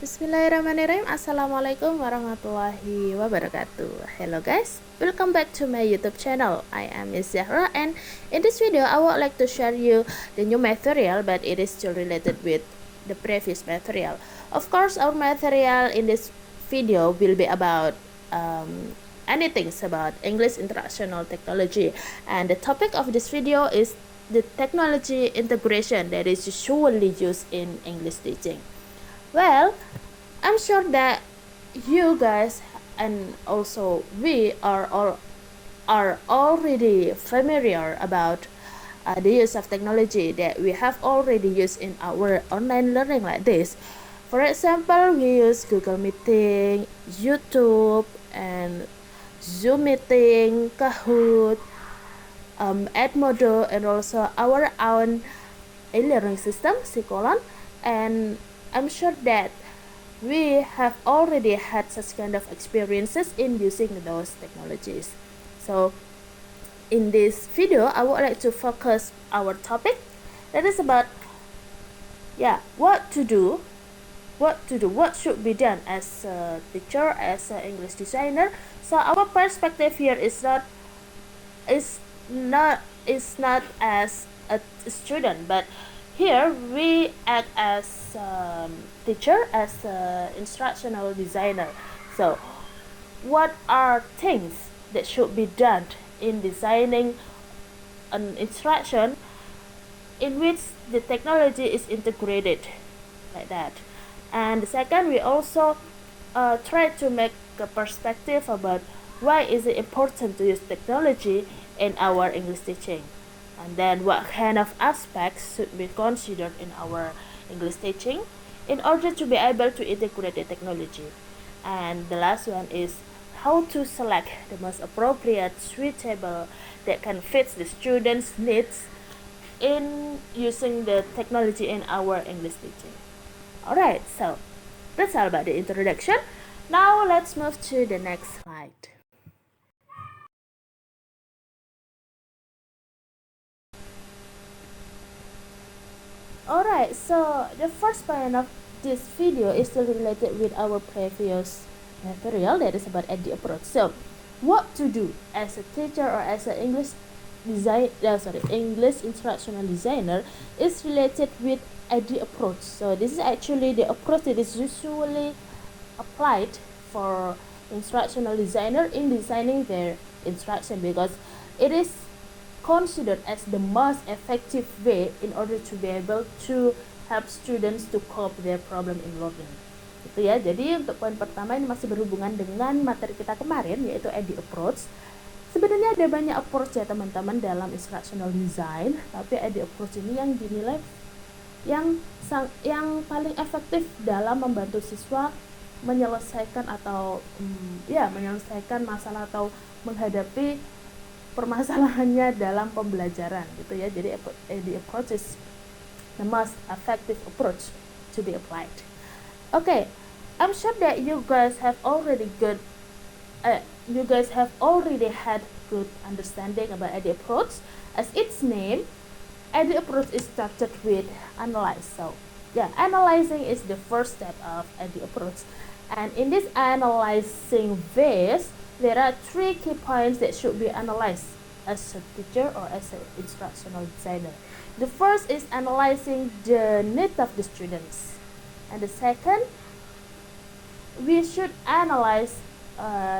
Bismillahirrahmanirrahim. Assalamualaikum warahmatullahi wabarakatuh. Hello guys, welcome back to my YouTube channel. I am Miss Zahra, and in this video I would like to share you the new material, but it is still related with the previous material. Of course, our material in this video will be about anything about English Instructional Technology, and the topic of this video is the technology integration that is usually used in English teaching. Well, I'm sure that you guys and also we are already familiar about the use of technology that we have already used in our online learning like this. For example, we use Google Meeting, YouTube, and Zoom Meeting, Kahoot, Edmodo, and also our own e-learning system, Sikolon, and I'm sure that we have already had such kind of experiences in using those technologies. So in this video, I would like to focus our topic that is about what to do, what should be done as a teacher, as an English designer. So our perspective here is not as a student, but here we act as teacher, as instructional designer. So what are things that should be done in designing an instruction in which the technology is integrated like that? And the second, we also try to make a perspective about why is it important to use technology in our English teaching, and then what kind of aspects should be considered in our English teaching in order to be able to integrate the technology. And the last one is how to select the most appropriate, suitable, that can fit the students' needs in using the technology in our English teaching. Alright, so that's all about the introduction. Now let's move to the next slide. Alright, so the first point of this video is still related with our previous material, that is about EDI approach. So what to do as a teacher or as an English instructional designer is related with EDI approach. So this is actually the approach that is usually applied for instructional designer in designing their instruction, because it is considered as the most effective way in order to be able to help students to cope their problem in learning. Gitu ya. Jadi untuk poin pertama ini masih berhubungan dengan materi kita kemarin, yaitu EDI approach. Sebenarnya ada banyak approach ya teman-teman dalam instructional design, tapi EDI approach ini yang dinilai yang paling efektif dalam membantu siswa menyelesaikan atau menyelesaikan masalah atau menghadapi permasalahannya dalam pembelajaran gitu ya. Jadi the approach is the most effective approach to be applied. Okay, I'm sure that you guys have already had good understanding about EDI approach. As its name, EDI approach is structured with analyze. So analyzing is the first step of EDI approach, and in this analyzing phase, there are three key points that should be analyzed as a teacher or as an instructional designer. The first is analyzing the need of the students, and the second, we should analyze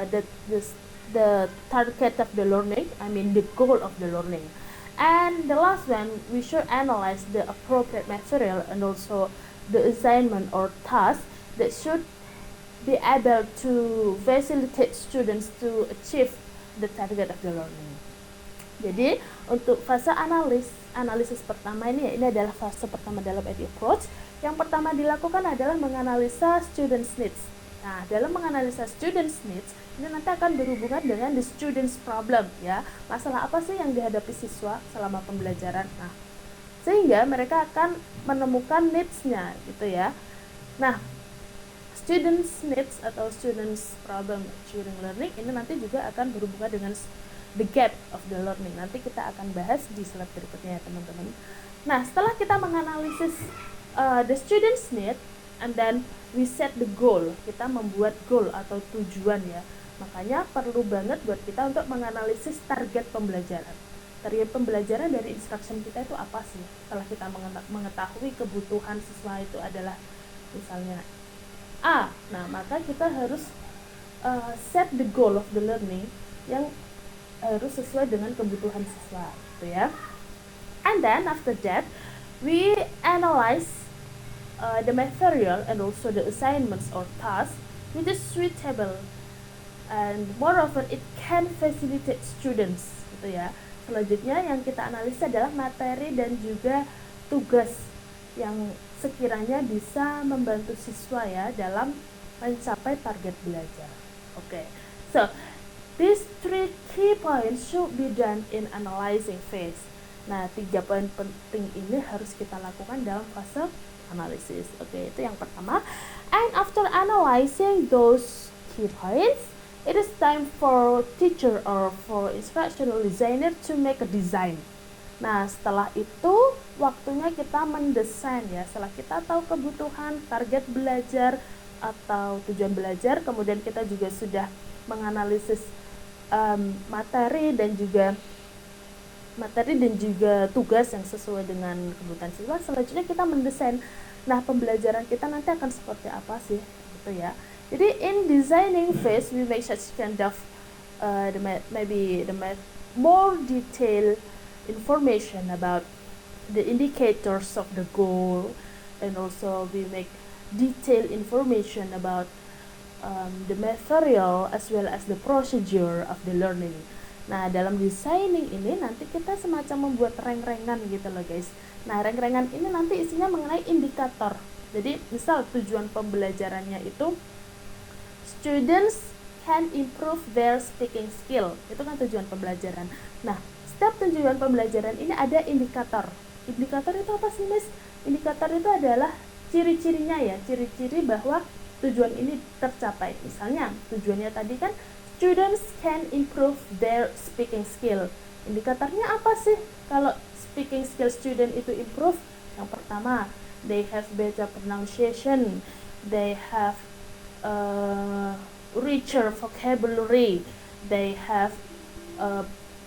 the target of the learning, the goal of the learning. And the last one, we should analyze the appropriate material and also the assignment or task that should be able to facilitate students to achieve the target of the learning. Jadi untuk fase analisis pertama ini adalah fase pertama dalam EDI approach. Yang pertama dilakukan adalah menganalisa students needs. Nah, dalam menganalisa students needs ini nanti akan berhubungan dengan the students problem ya. Masalah apa sih yang dihadapi siswa selama pembelajaran? Nah, sehingga mereka akan menemukan needs-nya gitu ya. Nah, students needs atau students problem during learning ini nanti juga akan berhubungan dengan the gap of the learning. Nanti kita akan bahas di slide berikutnya ya teman-teman. Nah, setelah kita menganalisis the students need, and then we set the goal, kita membuat goal atau tujuan ya. Makanya perlu banget buat kita untuk menganalisis target pembelajaran. Target pembelajaran dari instruction kita itu apa sih? Setelah kita mengetahui kebutuhan siswa itu adalah misalnya A, nah maka kita harus set the goal of the learning yang harus sesuai dengan kebutuhan siswa gitu ya. And then after that we analyze the material and also the assignments or tasks which is suitable, and moreover it can facilitate students gitu ya. Selanjutnya yang kita analisa adalah materi dan juga tugas yang sekiranya bisa membantu siswa ya dalam mencapai target belajar. Okay, so these 3 key points should be done in analyzing phase. Nah, 3 poin penting ini harus kita lakukan dalam fase analisis. Oke, itu yang pertama. And after analyzing those key points, it is time for teacher or for instructional designer to make a design. Nah, setelah itu waktunya kita mendesain ya. Setelah kita tahu kebutuhan, target belajar atau tujuan belajar, kemudian kita juga sudah menganalisis materi dan juga tugas yang sesuai dengan kebutuhan siswa. Selanjutnya kita mendesain. Nah, pembelajaran kita nanti akan seperti apa sih, gitu ya. Jadi in designing phase we make such kind of maybe the more detailed information about the indicators of the goal, and also we make detailed information about the material as well as the procedure of the learning. Nah, dalam designing ini nanti kita semacam membuat reng-rengan gitu loh guys. Nah, reng-rengan ini nanti isinya mengenai indikator. Jadi misal tujuan pembelajarannya itu students can improve their speaking skill. Itu kan tujuan pembelajaran. Nah, setiap tujuan pembelajaran ini ada indikator. Indikator itu apa sih, Miss? Indikator itu adalah ciri-cirinya ya, ciri-ciri bahwa tujuan ini tercapai. Misalnya, tujuannya tadi kan students can improve their speaking skill. Indikatornya apa sih? Kalau speaking skill student itu improve, yang pertama, they have better pronunciation, they have richer vocabulary, they have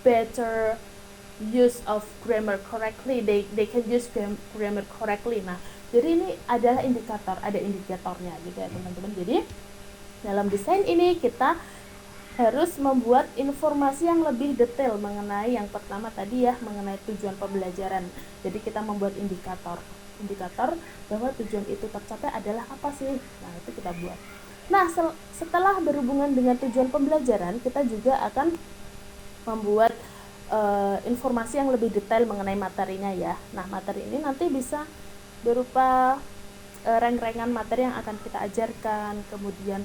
better use of grammar correctly, they can use grammar correctly. Nah, jadi ini adalah indikator, ada indikatornya gitu ya teman-teman. Jadi dalam desain ini kita harus membuat informasi yang lebih detail mengenai yang pertama tadi ya, mengenai tujuan pembelajaran. Jadi kita membuat indikator bahwa tujuan itu tercapai adalah apa sih. Nah, itu kita buat. Nah, setelah berhubungan dengan tujuan pembelajaran, kita juga akan membuat informasi yang lebih detail mengenai materinya ya. Nah, materi ini nanti bisa berupa reng-rengan materi yang akan kita ajarkan, kemudian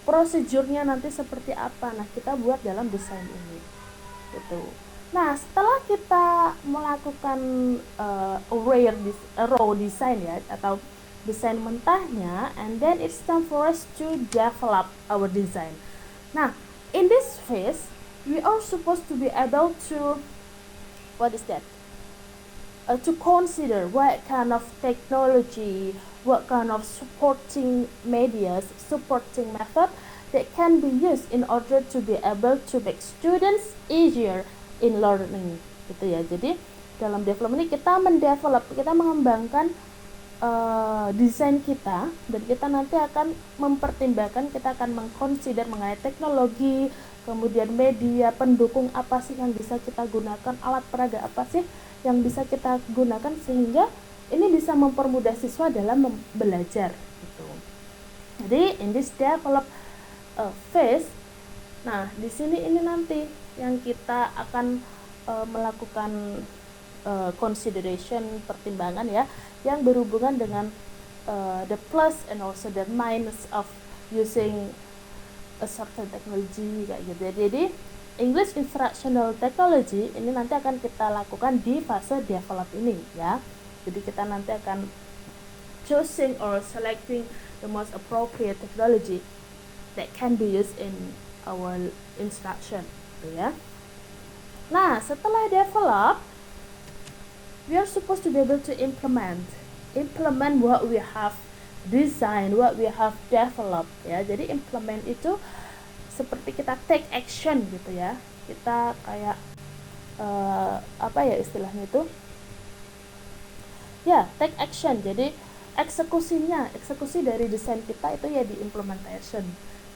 prosedurnya nanti seperti apa. Nah, kita buat dalam desain ini. Gitu. Nah, setelah kita melakukan raw design ya, atau desain mentahnya, and then it's time for us to develop our design. Nah, in this phase, we are supposed to be able to, to consider what kind of technology, what kind of supporting media, supporting method that can be used in order to be able to make students easier in learning, gitu ya. Jadi dalam development ini kita mengembangkan desain kita, dan kita nanti akan mempertimbangkan, kita akan mengconsider mengenai teknologi, kemudian media pendukung apa sih yang bisa kita gunakan, alat peraga apa sih yang bisa kita gunakan sehingga ini bisa mempermudah siswa dalam belajar gitu. Jadi in this develop phase, nah di sini ini nanti yang kita akan melakukan consideration, pertimbangan ya, yang berhubungan dengan the plus and also the minus of using a certain technology kayak gitu. Jadi English Instructional Technology ini nanti akan kita lakukan di fase develop ini ya. Jadi kita nanti akan choosing or selecting the most appropriate technology that can be used in our instruction gitu ya. Nah, setelah develop, we are supposed to be able to implement what we have design, what we have developed ya. Jadi implement itu seperti kita take action gitu ya. Kita kayak apa ya istilahnya itu? Ya, take action. Jadi eksekusi dari desain kita itu ya di implementation.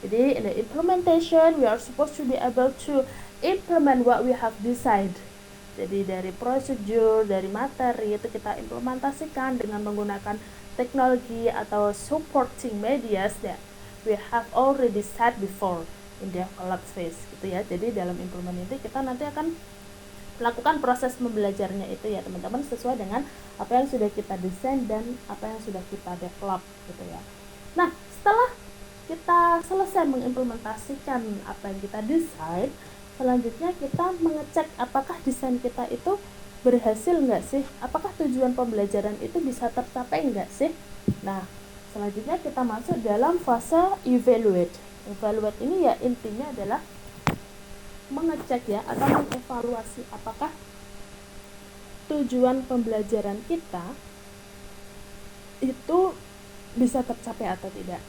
Jadi in the implementation we are supposed to be able to implement what we have designed. Jadi dari prosedur, dari materi itu kita implementasikan dengan menggunakan teknologi atau supporting medias that we have already set before in develop phase gitu ya. Jadi dalam implement itu kita nanti akan lakukan proses membelajarnya itu ya teman-teman sesuai dengan apa yang sudah kita desain dan apa yang sudah kita develop gitu ya. Nah, setelah kita selesai mengimplementasikan apa yang kita desain, selanjutnya kita mengecek apakah desain kita itu berhasil nggak sih, apakah tujuan pembelajaran itu bisa tercapai nggak sih. Nah, selanjutnya kita masuk dalam fase evaluate. Evaluate ini ya intinya adalah mengecek ya atau mengevaluasi apakah tujuan pembelajaran kita itu bisa tercapai atau tidak,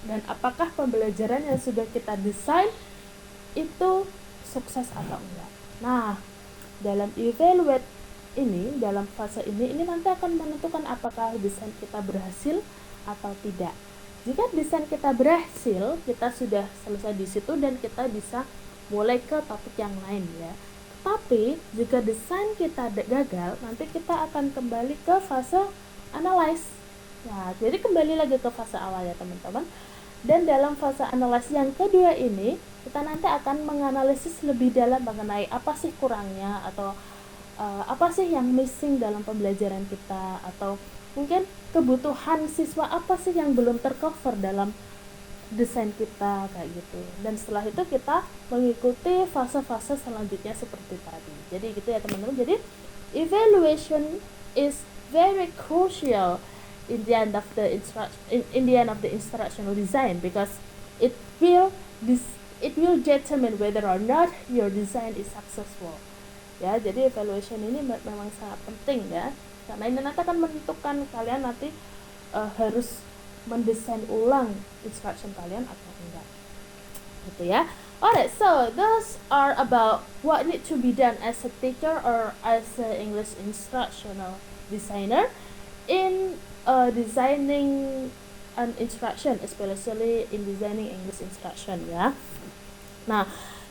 dan apakah pembelajaran yang sudah kita desain itu sukses atau enggak. Nah, dalam evaluate ini, dalam fase ini nanti akan menentukan apakah desain kita berhasil atau tidak. Jika desain kita berhasil, kita sudah selesai di situ dan kita bisa mulai ke topik yang lain ya. Tapi jika desain kita gagal, nanti kita akan kembali ke fase analyze. Nah, jadi kembali lagi ke fase awal ya teman-teman. Dan dalam fase analysis yang kedua ini, kita nanti akan menganalisis lebih dalam mengenai apa sih kurangnya atau apa sih yang missing dalam pembelajaran kita, atau mungkin kebutuhan siswa apa sih yang belum tercover dalam desain kita kayak gitu. Dan setelah itu kita mengikuti fase-fase selanjutnya seperti tadi. Jadi gitu ya teman-teman. Jadi evaluation is very crucial in the end of the instructional design, because it will determine whether or not your design is successful. Ya, jadi evaluation ini memang sangat penting ya. Karena ini nanti akan menentukan kalian nanti harus mendesain ulang instruction kalian atau enggak gitu ya. Alright, so those are about what need to be done as a teacher or as an English instructional designer in designing an instruction, especially in designing English instruction ya. Nah,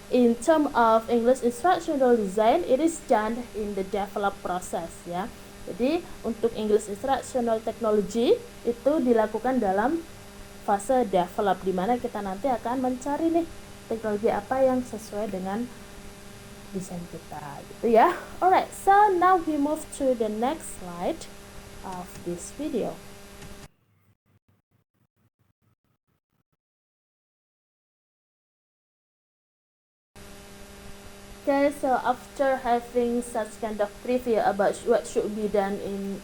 in terms of English instructional design, it is done in the develop process ya. Jadi untuk English Instructional Technology itu dilakukan dalam fase develop, di mana kita nanti akan mencari nih teknologi apa yang sesuai dengan desain kita gitu ya. Alright, so now we move to the next slide of this video. Okay, so after having such kind of preview about what should be done in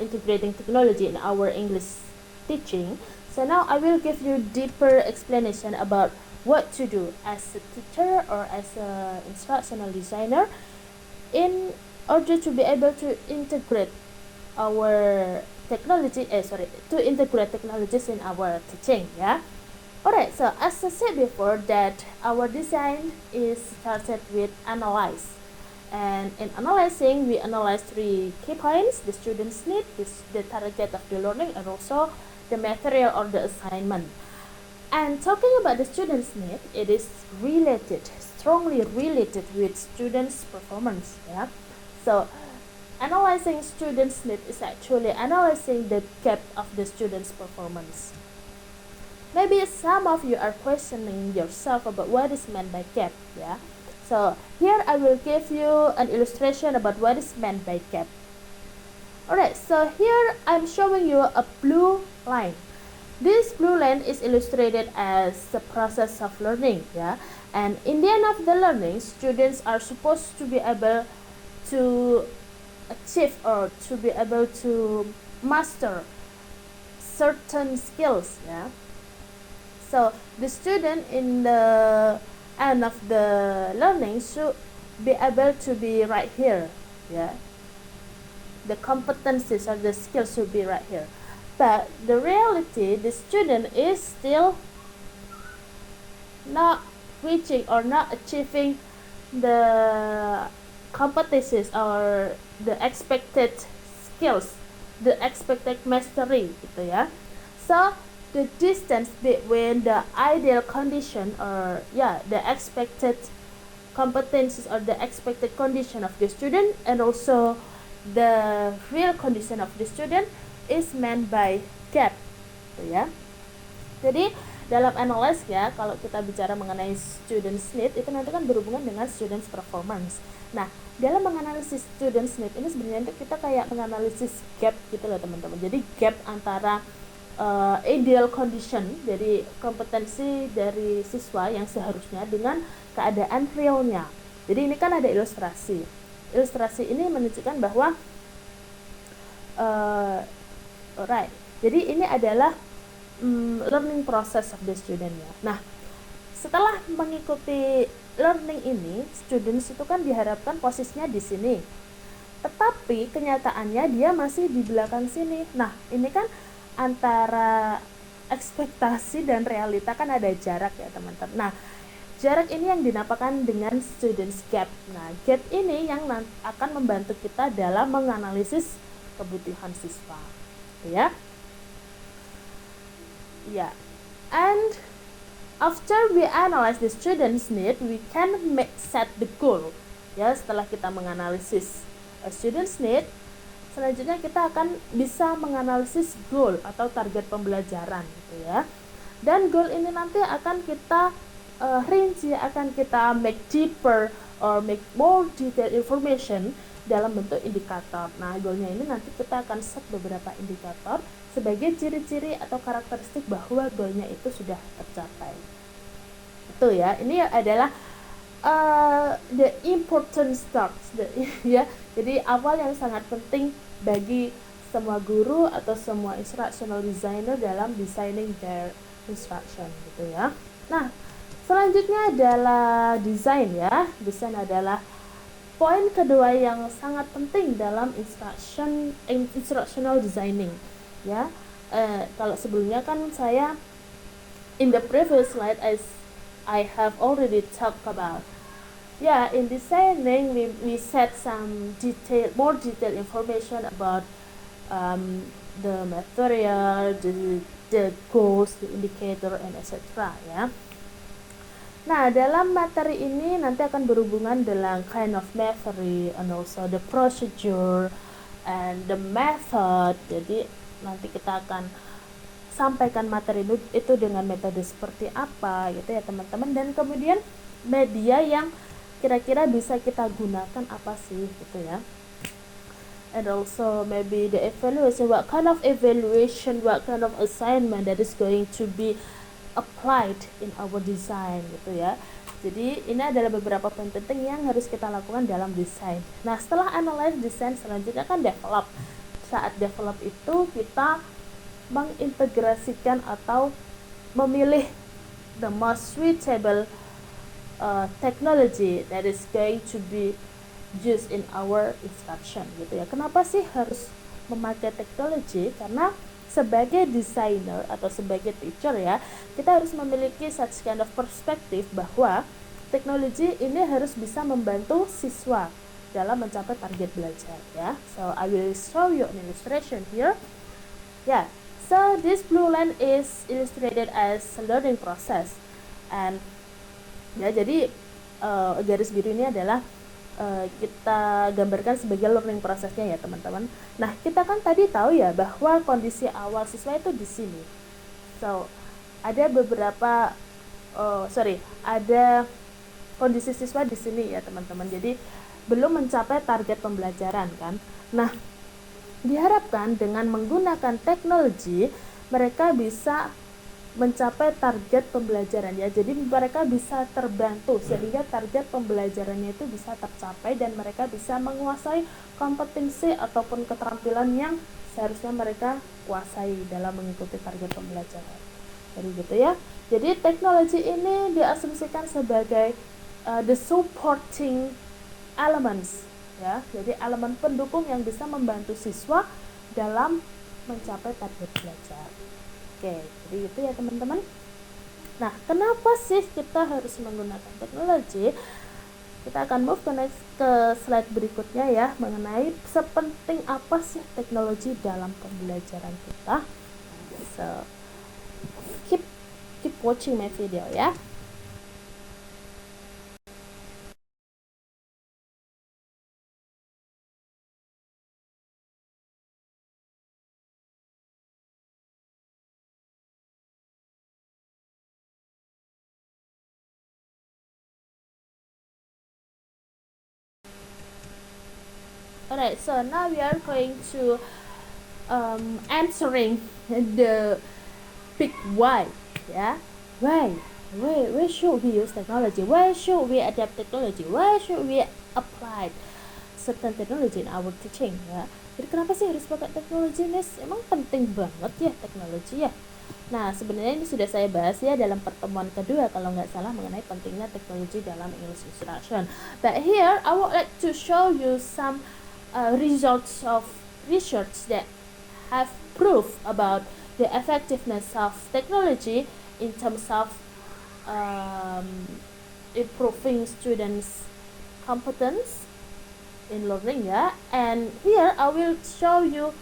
integrating technology in our English teaching, so now I will give you deeper explanation about what to do as a teacher or as an instructional designer in order to be able to integrate our technology, to integrate technologies in our teaching, yeah. Alright, so as I said before that our design is started with analyze. And in analyzing, we analyze 3 key points: the student's need, the target of the learning, and also the material or the assignment. And talking about the student's need, it is strongly related with students' performance. Yeah? So analyzing students' need is actually analyzing the gap of the student's performance. Maybe some of you are questioning yourself about what is meant by gap. Yeah? So here I will give you an illustration about what is meant by gap. Alright, so here I'm showing you a blue line. This blue line is illustrated as the process of learning, yeah. And in the end of the learning, students are supposed to be able to achieve or to be able to master certain skills, yeah. So the student in the end of the learning should be able to be right here, yeah. The competencies or the skills should be right here. But the reality, the student is still not reaching or not achieving the competencies or the expected skills, the expected mastery gitu ya. So the distance between the ideal condition or the expected competencies or the expected condition of the student and also the real condition of the student is meant by gap gitu ya. Jadi dalam analysis ya, kalau kita bicara mengenai students need itu nanti kan berhubungan dengan students performance. Nah, dalam menganalisis students need ini sebenarnya kita kayak menganalisis gap gitu loh teman-teman. Jadi gap antara ideal condition dari kompetensi dari siswa yang seharusnya dengan keadaan realnya. Jadi ini kan ada ilustrasi. Ilustrasi ini menunjukkan bahwa alright. Jadi ini adalah learning process of the student ya. Nah, setelah mengikuti learning ini, students itu kan diharapkan posisinya di sini. Tetapi kenyataannya dia masih di belakang sini. Nah, ini kan antara ekspektasi dan realita kan ada jarak ya, teman-teman. Nah, jarak ini yang dinamakan dengan students gap. Nah, gap ini yang akan membantu kita dalam menganalisis kebutuhan siswa. Ya. Yeah, and after we analyze the student's need, we can set the goal. Ya, setelah kita menganalisis student's need, selanjutnya kita akan bisa menganalisis goal atau target pembelajaran, gitu ya. Dan goal ini nanti akan kita rinci, akan kita make deeper or make more detailed information dalam bentuk indikator. Nah, goalnya ini nanti kita akan set beberapa indikator sebagai ciri-ciri atau karakteristik bahwa goalnya itu sudah tercapai. Itu ya, ini adalah the important starts ya. Jadi awal yang sangat penting bagi semua guru atau semua instructional designer dalam designing their instruction gitu ya. Nah, selanjutnya adalah desain ya. Desain adalah poin kedua yang sangat penting dalam instructional designing ya. Kalau sebelumnya kan saya in the previous slide as I have already talked about in designing we set some more detailed information about the material, the goals, the indicator and etc. ya. Nah, dalam materi ini nanti akan berhubungan dengan kind of materi and also the procedure and the method. Jadi nanti kita akan sampaikan materi itu dengan metode seperti apa gitu ya teman-teman, dan kemudian media yang kira-kira bisa kita gunakan apa sih gitu ya. And also maybe the evaluation, what kind of evaluation, what kind of assignment that is going to be applied in our design gitu ya. Jadi ini adalah beberapa poin penting yang harus kita lakukan dalam desain. Nah, setelah analyze desain, selanjutnya kan develop. Saat develop itu kita mengintegrasikan atau memilih the most suitable technology that is going to be used in our instruction gitu ya. Kenapa sih harus memakai teknologi? Karena sebagai designer atau sebagai teacher ya, kita harus memiliki such kind of perspective bahwa teknologi ini harus bisa membantu siswa dalam mencapai target belajar ya. So I will show you an illustration here. Yeah, so this blue line is illustrated as a learning process, and ya jadi garis biru ini adalah kita gambarkan sebagai learning prosesnya ya teman-teman. Nah, kita kan tadi tahu ya bahwa kondisi awal siswa itu di sini. So ada beberapa ada kondisi siswa di sini ya teman-teman. Jadi belum mencapai target pembelajaran kan. Nah, diharapkan dengan menggunakan teknologi mereka bisa mencapai target pembelajaran ya. Jadi mereka bisa terbantu sehingga target pembelajarannya itu bisa tercapai dan mereka bisa menguasai kompetensi ataupun keterampilan yang seharusnya mereka kuasai dalam mengikuti target pembelajaran. Jadi gitu ya. Jadi teknologi ini diasumsikan sebagai the supporting elements ya. Jadi elemen pendukung yang bisa membantu siswa dalam mencapai target belajar. Oke, jadi itu ya teman-teman. Nah, kenapa sih kita harus menggunakan teknologi? Kita akan move ke slide berikutnya ya, mengenai sepenting apa sih teknologi dalam pembelajaran kita. So, keep watching my video ya. Alright, so now we are going to answering the big why. Yeah, why should we use technology? Why should we adapt technology? Why should we apply certain technology in our teaching? Ya, jadi kenapa sih harus pakai teknologi, Miss? Emang penting banget ya teknologi ya? Nah, sebenarnya ini sudah saya bahas ya dalam pertemuan kedua kalau nggak salah, mengenai pentingnya teknologi dalam English instruction. But here I would like to show you some results of research that have proof about the effectiveness of technology in terms of improving students' competence in learning, yeah. And here I will show you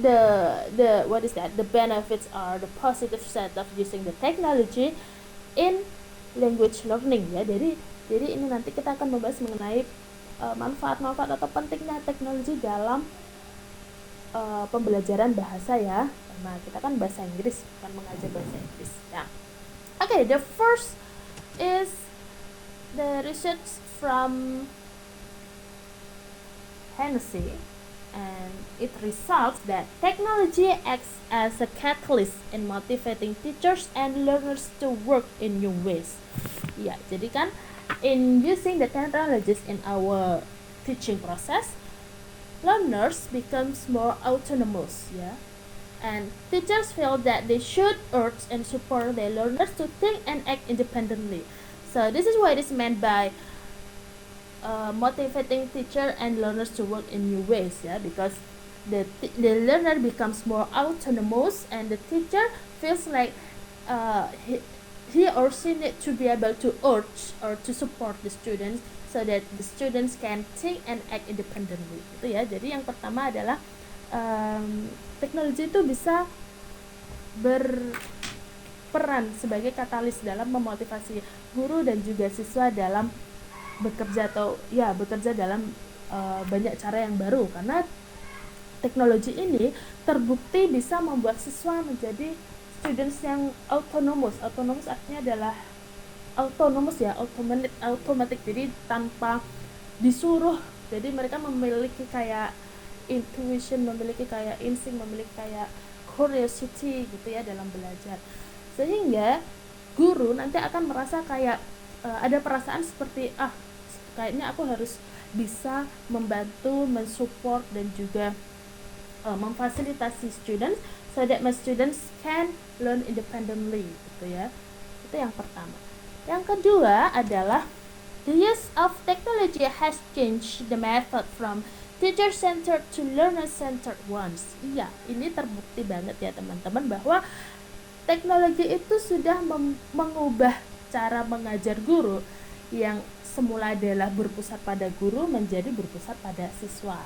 the what is that? The benefits are the positive side of using the technology in language learning, ya. Jadi ini nanti kita akan membahas mengenai manfaat-manfaat atau pentingnya teknologi dalam pembelajaran bahasa ya. Nah, kita kan bahasa Inggris, bukan mengajar bahasa Inggris ya. Okay, the first is the research from Hennessy, and it results that technology acts as a catalyst in motivating teachers and learners to work in new ways. Ya, jadi kan in using the technologies in our teaching process, learners becomes more autonomous, ya. And teachers feel that they should urge and support their learners to think and act independently. So this is what is meant by motivating teacher and learners to work in new ways, yeah, because the learner becomes more autonomous and the teacher feels like he or she need to be able to urge or to support the students so that the students can think and act independently, gitu ya. Jadi yang pertama adalah teknologi itu bisa berperan sebagai katalis dalam memotivasi guru dan juga siswa dalam bekerja dalam banyak cara yang baru, karena teknologi ini terbukti bisa membuat siswa menjadi students yang autonomous artinya adalah automatic, jadi tanpa disuruh. Jadi mereka memiliki kayak intuition, memiliki kayak insting, memiliki kayak curiosity gitu ya dalam belajar, sehingga guru nanti akan merasa kayak ada perasaan seperti kayaknya aku harus bisa membantu, mensupport dan juga memfasilitasi students so that my students can learn independently, gitu ya. Itu yang pertama. Yang kedua adalah the use of technology has changed the method from teacher-centered to learner-centered ones. Iya, ini terbukti banget ya teman-teman bahwa teknologi itu sudah mengubah cara mengajar guru yang semula adalah berpusat pada guru menjadi berpusat pada siswa.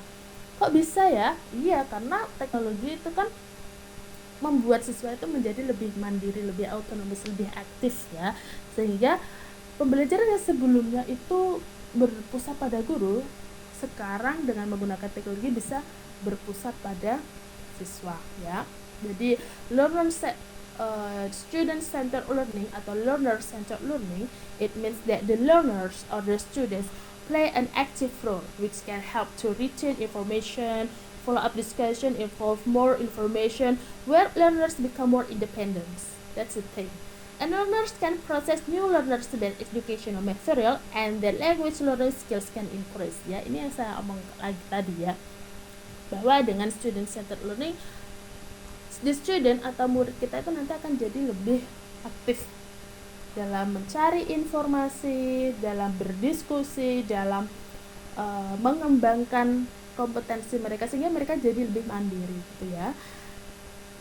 Kok bisa ya? Iya, karena teknologi itu kan membuat siswa itu menjadi lebih mandiri, lebih autonomus, lebih aktif ya. Sehingga pembelajaran yang sebelumnya itu berpusat pada guru, sekarang dengan menggunakan teknologi bisa berpusat pada siswa ya. Jadi student-centered learning atau learner-centered learning, it means that the learners or the students play an active role which can help to retain information, follow up discussion, involve more information, where learners become more independent. That's the thing. And learners can process new learner-student educational material and the language learning skills can increase. Ya, ini yang saya omong lagi tadi ya, bahwa dengan student-centered learning, the student atau murid kita itu nanti akan jadi lebih aktif dalam mencari informasi, dalam berdiskusi, dalam mengembangkan kompetensi mereka sehingga mereka jadi lebih mandiri gitu ya.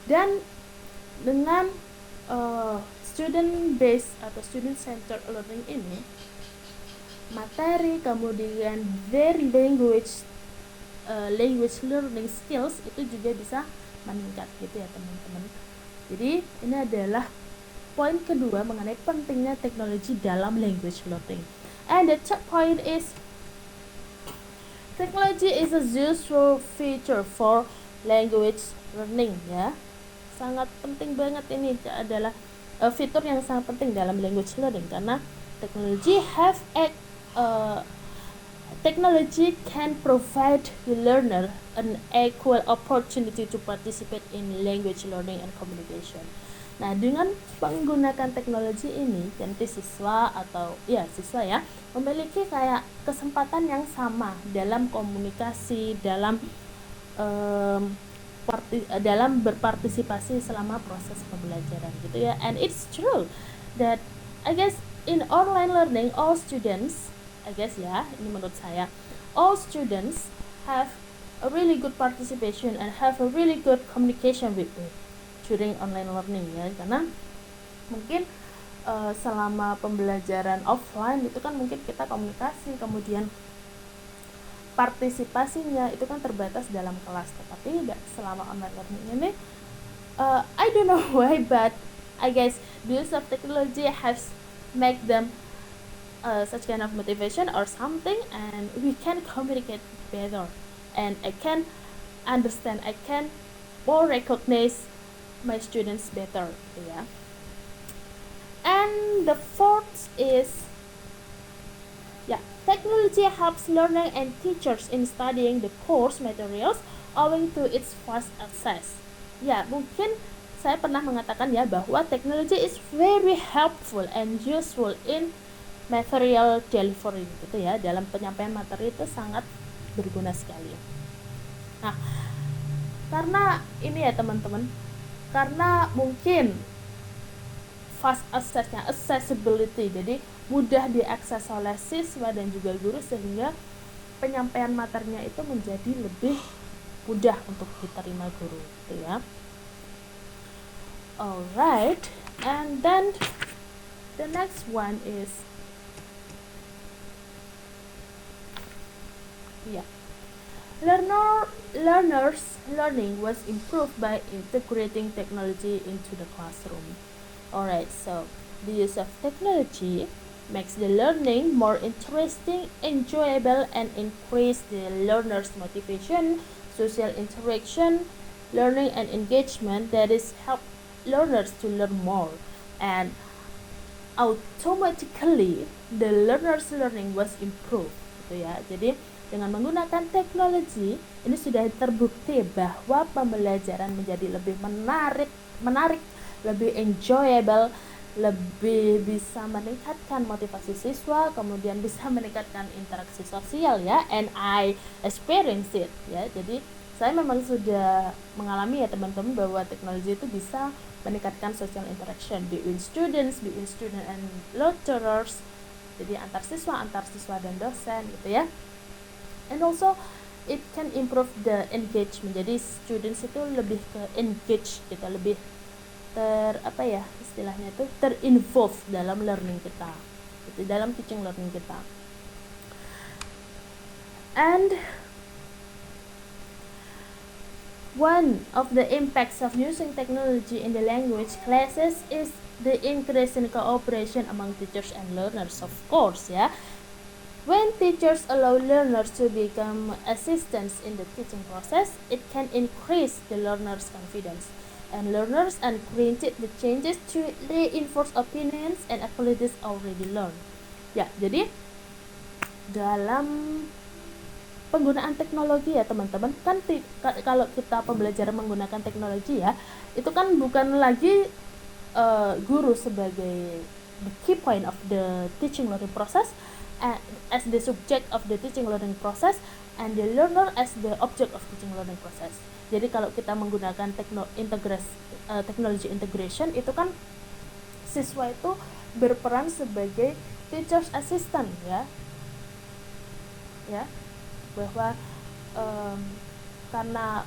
Dan dengan student based atau student centered learning ini, materi kemudian their language learning skills itu juga bisa meningkat gitu ya teman-teman. Jadi ini adalah poin kedua mengenai pentingnya teknologi dalam language learning. And the third point is technology is a useful feature for language learning ya. Sangat penting banget ini adalah fitur yang sangat penting dalam language learning karena technology can provide the learner an equal opportunity to participate in language learning and communication. Nah, dengan menggunakan teknologi ini, nanti siswa ya memiliki kayak kesempatan yang sama dalam komunikasi, dalam berpartisipasi selama proses pembelajaran gitu ya. And it's true that I guess in online learning all students, ini menurut saya, all students have a really good participation and have a really good communication with me during online learning ya, karena mungkin selama pembelajaran offline itu kan mungkin kita komunikasi, kemudian partisipasinya itu kan terbatas dalam kelas, tetapi selama online learning ini I don't know why, but I guess the use of technology has make them such kind of motivation or something, and we can communicate better, and I can understand, I can more recognize my students better ya. And the fourth is technology helps learners and teachers in studying the course materials owing to its fast access. Ya, mungkin saya pernah mengatakan ya bahwa teknologi is very helpful and useful in material delivery gitu ya. Dalam penyampaian materi itu sangat berguna sekali. Nah, karena ini ya teman-teman, karena mungkin fast access-nya, accessibility, jadi mudah diakses oleh siswa dan juga guru sehingga penyampaian materinya itu menjadi lebih mudah untuk diterima guru gitu ya. Alright, and then the next one is learners learning was improved by integrating technology into the classroom. Alright, so the use of technology makes the learning more interesting, enjoyable, and increase the learner's motivation, social interaction, learning and engagement, that is help learners to learn more, and automatically the learner's learning was improved gitu ya. Jadi dengan menggunakan teknologi ini sudah terbukti bahwa pembelajaran menjadi lebih menarik, lebih enjoyable, lebih bisa meningkatkan motivasi siswa, kemudian bisa meningkatkan interaksi sosial ya. And I experience it ya. Jadi saya memang sudah mengalami ya teman-teman bahwa teknologi itu bisa meningkatkan social interaction between student and lecturers. Jadi antar siswa dan dosen gitu ya. And also it can improve the engagement. Jadi students itu lebih ke engage gitu, lebih istilahnya itu terinvolve dalam learning kita gitu, dalam teaching learning kita. And one of the impacts of using technology in the language classes is the increase in cooperation among teachers and learners, of course ya. When teachers allow learners to become assistants in the teaching process, it can increase the learner's confidence, and learners and create the changes to reinforce opinions and abilities already learned. Ya, jadi dalam penggunaan teknologi ya teman-teman, kan kalau kita pembelajaran menggunakan teknologi ya, itu kan bukan lagi guru sebagai the key point of the teaching learning process, as the subject of the teaching learning process, and the learner as the object of teaching learning process. Jadi kalau kita menggunakan teknologi integration itu kan siswa itu berperan sebagai teacher's assistant ya, bahwa karena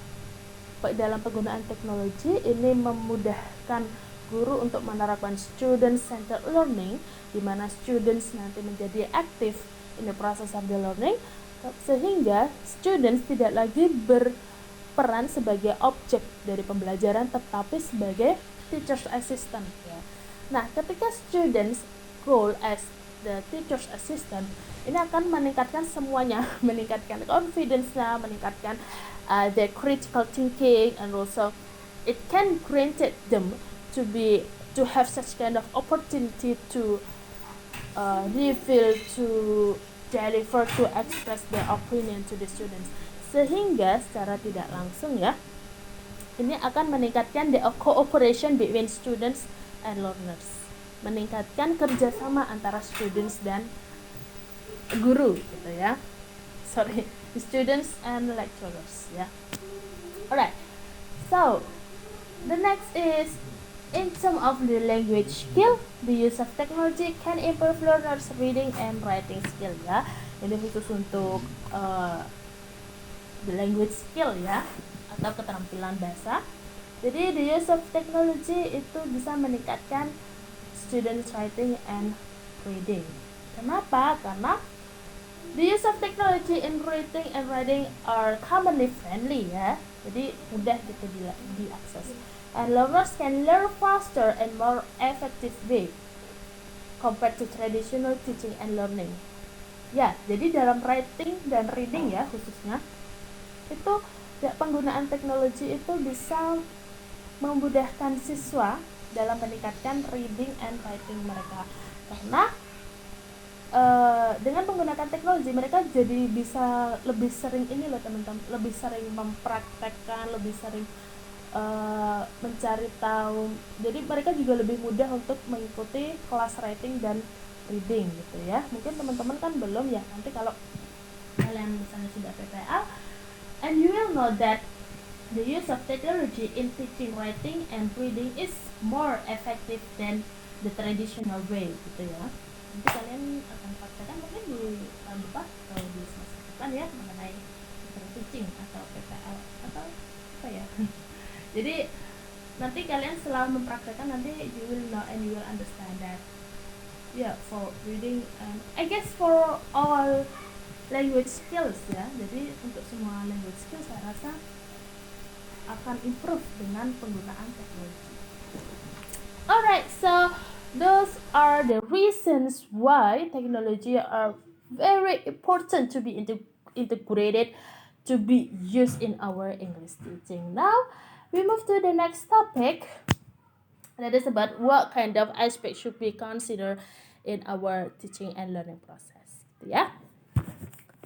dalam penggunaan teknologi ini memudahkan guru untuk menerapkan student centered learning, di mana students nanti menjadi aktif in the process of the learning, sehingga students tidak lagi berperan sebagai objek dari pembelajaran tetapi sebagai teacher's assistant ya. Nah, ketika students role as the teacher's assistant, ini akan meningkatkan semuanya, meningkatkan confidence-nya, meningkatkan their critical thinking, and also it can granted them to have such kind of opportunity to reveal, to deliver, to express their opinion to the students, sehingga secara tidak langsung ya ini akan meningkatkan the cooperation between students and learners, meningkatkan kerjasama antara students dan guru gitu ya, students and lecturers ya. Alright, so the next is in terms of the language skill, the use of technology can improve learners reading and writing skill ya. Ini khusus untuk the language skill ya, atau keterampilan bahasa. Jadi the use of technology itu bisa meningkatkan students writing and reading. Kenapa? Karena the use of technology in reading and writing are commonly friendly ya, jadi mudah gitu diakses. And learners can learn faster and more effective way compared to traditional teaching and learning. Ya, jadi dalam writing dan reading ya khususnya, itu ya, penggunaan teknologi itu bisa memudahkan siswa dalam meningkatkan reading and writing mereka. Karena dengan menggunakan teknologi mereka jadi bisa lebih sering ini loh teman-teman, lebih sering mempraktekkan, lebih sering mencari tahu. Jadi mereka juga lebih mudah untuk mengikuti kelas writing dan reading gitu ya. Mungkin teman-teman kan belum ya, nanti kalau kalian misalnya sudah PPL, and you will know that the use of technology in teaching writing and reading is more effective than the traditional way gitu ya. Nanti kalian akan praktekkan mungkin di tahun depan atau di semester depan ya, mengenai teaching atau PPL atau apa ya. Jadi nanti kalian setelah mempraktekkan, nanti you will know and you will understand that for reading and I guess for all language skills ya. Jadi untuk semua language skills saya rasa akan improve dengan penggunaan teknologi. Alright, so those are the reasons why technology are very important to be integrated, to be used in our English teaching. Now, we move to the next topic. That is about what kind of aspects should be considered in our teaching and learning process. Yeah?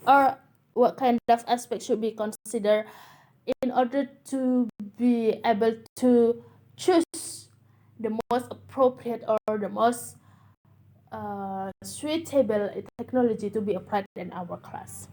Or what kind of aspects should be considered in order to be able to choose the most appropriate or the most suitable technology to be applied in our class.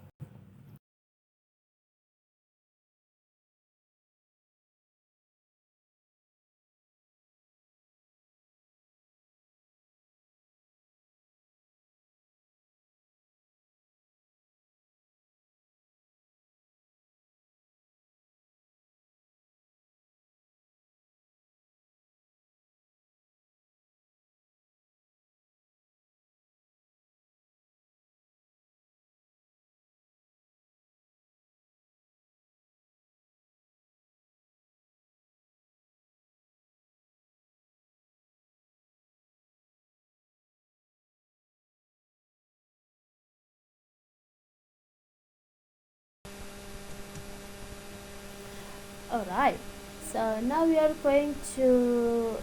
Alright, so now we are going to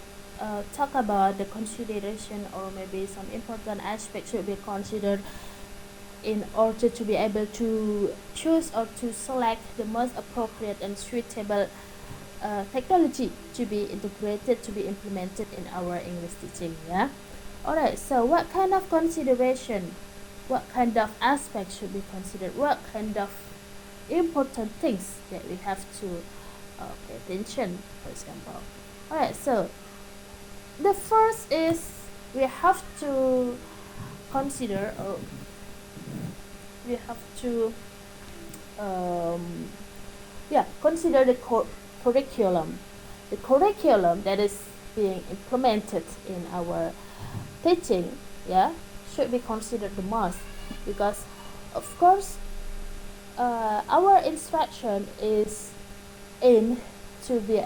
talk about the consideration, or maybe some important aspects should be considered in order to be able to choose or to select the most appropriate and suitable technology to be integrated, to be implemented in our English teaching. Yeah. Alright, so what kind of consideration, what kind of aspects should be considered, what kind of important things that we have to pay attention, for example. Alright, so the first is we have to consider, or we have to consider the curriculum. The curriculum that is being implemented in our teaching, should be considered the most, because of course our instruction is aimed to be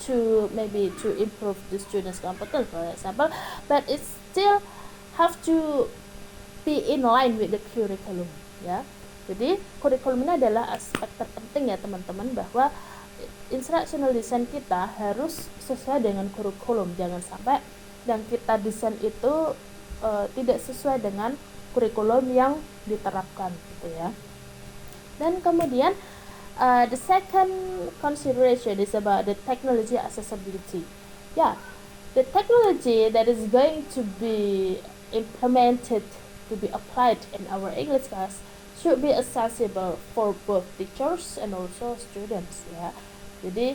to maybe to improve the students' competence, for example, but it still have to be in line with the curriculum, ya. Jadi kurikulum ini adalah aspek terpenting ya teman-teman, bahwa instructional design kita harus sesuai dengan kurikulum. Jangan sampai yang kita desain itu tidak sesuai dengan kurikulum yang diterapkan gitu ya. Dan kemudian the second consideration is about the technology accessibility. The technology that is going to be implemented, to be applied in our English class, should be accessible for both teachers and also students, ya. Jadi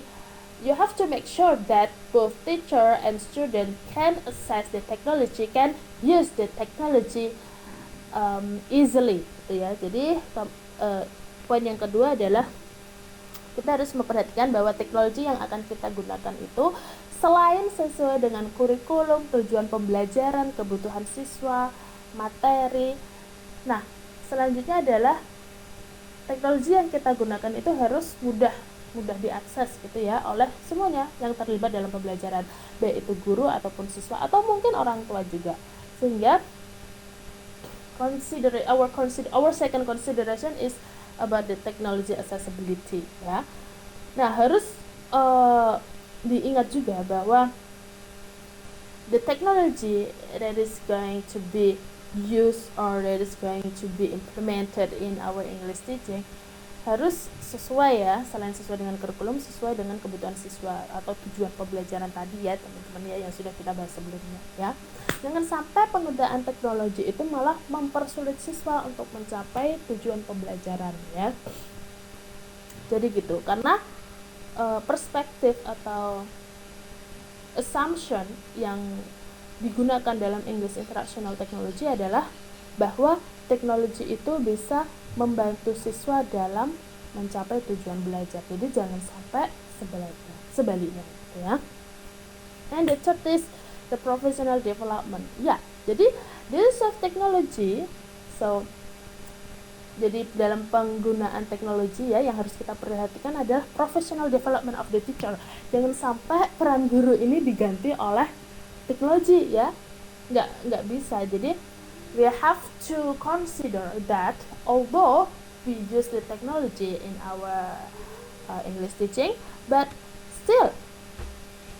you have to make sure that both teacher and student can access the technology, can use the technology easily, gitu ya. Jadi poin yang kedua adalah kita harus memperhatikan bahwa teknologi yang akan kita gunakan itu selain sesuai dengan kurikulum, tujuan pembelajaran, kebutuhan siswa, materi. Nah, selanjutnya adalah teknologi yang kita gunakan itu harus mudah diakses gitu ya oleh semuanya yang terlibat dalam pembelajaran, baik itu guru ataupun siswa atau mungkin orang tua juga. Sehingga our second consideration is about the technology accessibility, ya. Nah, harus diingat juga bahwa the technology that is going to be used or that is going to be implemented in our English teaching harus sesuai ya, selain sesuai dengan kurikulum, sesuai dengan kebutuhan siswa atau tujuan pembelajaran tadi ya teman-teman ya, yang sudah kita bahas sebelumnya ya. Jangan sampai penggunaan teknologi itu malah mempersulit siswa untuk mencapai tujuan pembelajaran ya. Jadi gitu, karena perspektif atau assumption yang digunakan dalam English Instructional Technology adalah bahwa teknologi itu bisa membantu siswa dalam mencapai tujuan belajar. Jadi jangan sampai sebaliknya gitu ya. And the third is the professional development. Ya, jadi the use of technology. Jadi dalam penggunaan teknologi ya, yang harus kita perhatikan adalah professional development of the teacher. Jangan sampai peran guru ini diganti oleh teknologi ya, nggak bisa. Jadi we have to consider that although we use the technology in our English teaching, but still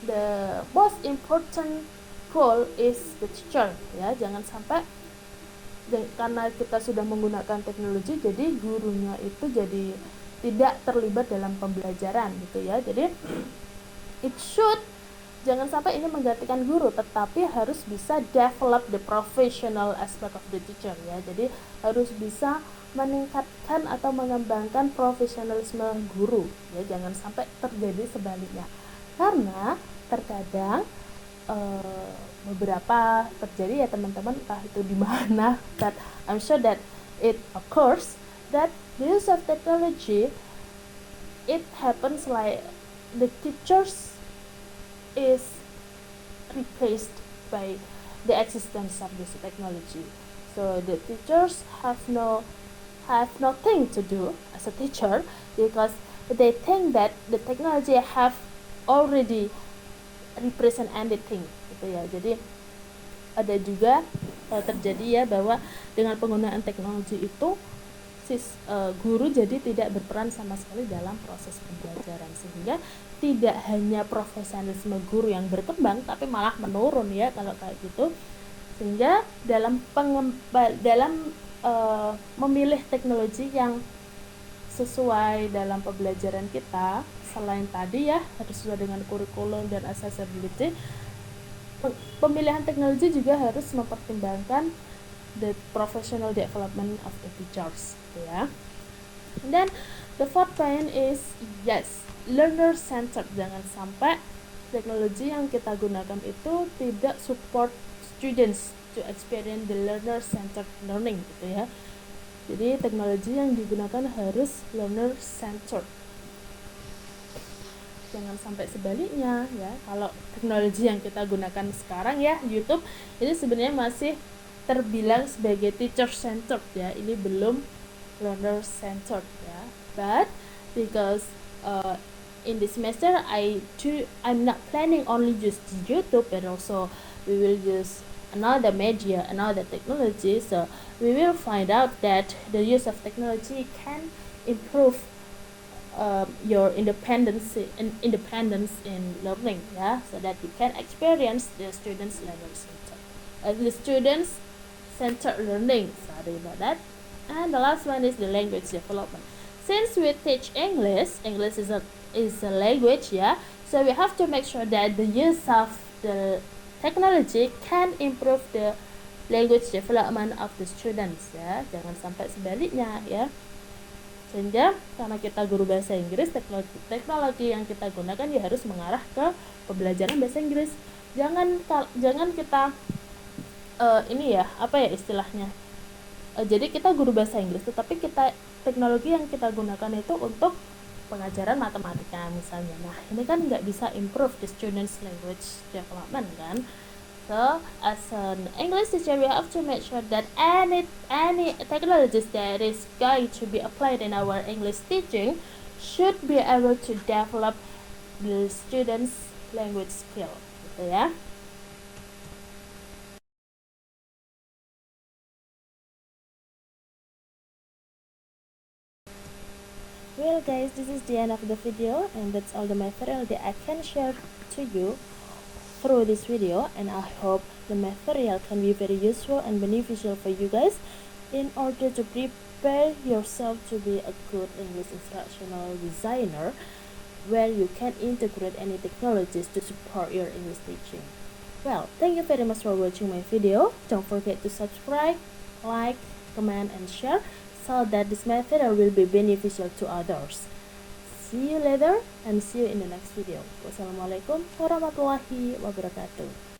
the most important role is the teacher ya. Jangan sampai karena kita sudah menggunakan teknologi jadi gurunya itu jadi tidak terlibat dalam pembelajaran gitu ya. Jadi jangan sampai ini menggantikan guru, tetapi harus bisa develop the professional aspect of the teacher ya. Jadi harus bisa meningkatkan atau mengembangkan profesionalisme guru ya. Jangan sampai terjadi sebaliknya, karena terkadang beberapa terjadi ya teman-teman, entah itu di mana, that I'm sure that it occurs that the use of technology, it happens like the teachers is replaced by the existence of this technology. So the teachers have nothing to do as a teacher, because they think that the technology have already represent anything gitu ya. Jadi ada juga terjadi ya bahwa dengan penggunaan teknologi itu guru jadi tidak berperan sama sekali dalam proses pembelajaran, sehingga tidak hanya profesionalisme guru yang berkembang tapi malah menurun ya kalau kayak gitu. Sehingga dalam memilih teknologi yang sesuai dalam pembelajaran kita, selain tadi ya harus sesuai dengan kurikulum dan accessibility, pemilihan teknologi juga harus mempertimbangkan the professional development of the teachers gitu ya. And then the fourth point is learner centered. Jangan sampai teknologi yang kita gunakan itu tidak support students to experience the learner centered learning gitu ya. Jadi teknologi yang digunakan harus learner centered. Jangan sampai sebaliknya ya. Kalau teknologi yang kita gunakan sekarang ya, YouTube, ini sebenarnya masih terbilang sebagai teacher centered ya. Ini belum learner centered ya. But because in this semester I'm not planning only use YouTube, but also we will use another media, another technology. So we will find out that the use of technology can improve your independence in learning, yeah, so that you can experience the students centered learning. Sorry about that. And the last one is the language development. Since we teach English is a language, yeah, so we have to make sure that the use of the technology can improve the language development of the students, ya. Jangan sampai sebaliknya, ya. Sehingga karena kita guru bahasa Inggris, teknologi yang kita gunakan ya harus mengarah ke pembelajaran bahasa Inggris. Jangan kita ini ya, apa ya istilahnya, jadi kita guru bahasa Inggris, tetapi teknologi yang kita gunakan itu untuk pengajaran matematika misalnya. Nah, ini kan nggak bisa improve the students language development kan. So as an English teacher, we have to make sure that any technologies that is going to be applied in our English teaching should be able to develop the students language skill, gitu ya. Well guys, this is the end of the video, and that's all the material that I can share to you through this video, and I hope the material can be very useful and beneficial for you guys in order to prepare yourself to be a good English instructional designer, where you can integrate any technologies to support your English teaching. Well, thank you very much for watching my video. Don't forget to subscribe, like, comment, and share so that this material will be beneficial to others. See you later and see you in the next video. Wassalamualaikum warahmatullahi wabarakatuh.